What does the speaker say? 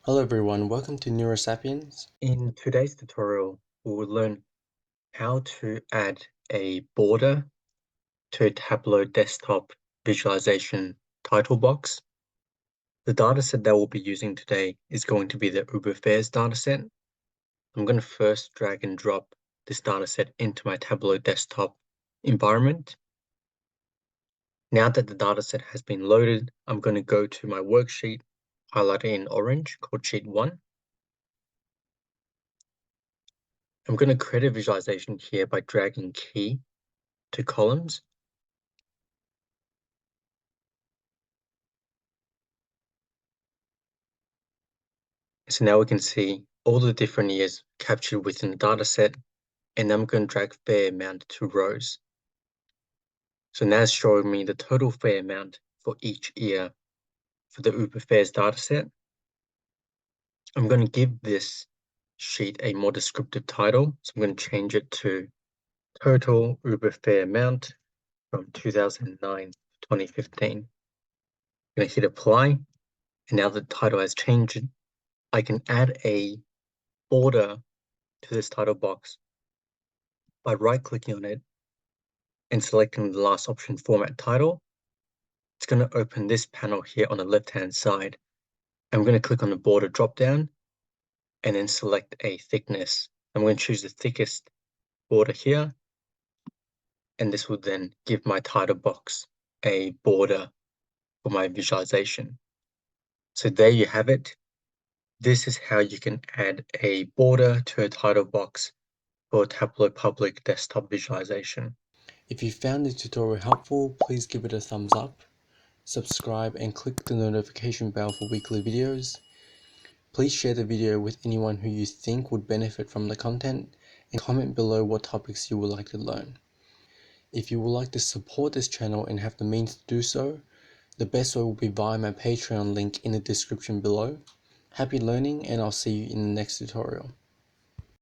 Hello everyone, welcome to Neurosapiens. In today's tutorial, we will learn how to add a border to a Tableau Desktop visualization title box. The dataset that we'll be using today is going to be the Uber Fares dataset. I'm going to first drag and drop this dataset into my Tableau Desktop environment. Now that the dataset has been loaded, I'm going to go to my worksheet highlighted in orange called Sheet 1. I'm going to create a visualization here by dragging key to columns. So now we can see all the different years captured within the dataset, and I'm going to drag fair amount to rows. So now it's showing me the total fair amount for each year for the Uber Fares dataset. I'm going to give this sheet a more descriptive title. So I'm going to change it to Total Uber Fare Amount from 2009 to 2015. I'm going to hit apply, and now the title has changed. I can add a border to this title box by right-clicking on it and selecting the last option, Format Title. It's going to open this panel here on the left-hand side. I'm going to click on the border drop-down and then select a thickness. I'm going to choose the thickest border here, and this will then give my title box a border for my visualization. So there you have it. This is how you can add a border to a title box for Tableau Public Desktop visualization. If you found this tutorial helpful, please give it a thumbs up, subscribe and click the notification bell for weekly videos. Please share the video with anyone who you think would benefit from the content and comment below what topics you would like to learn. If you would like to support this channel and have the means to do so, the best way will be via my Patreon link in the description below. Happy learning, and I'll see you in the next tutorial.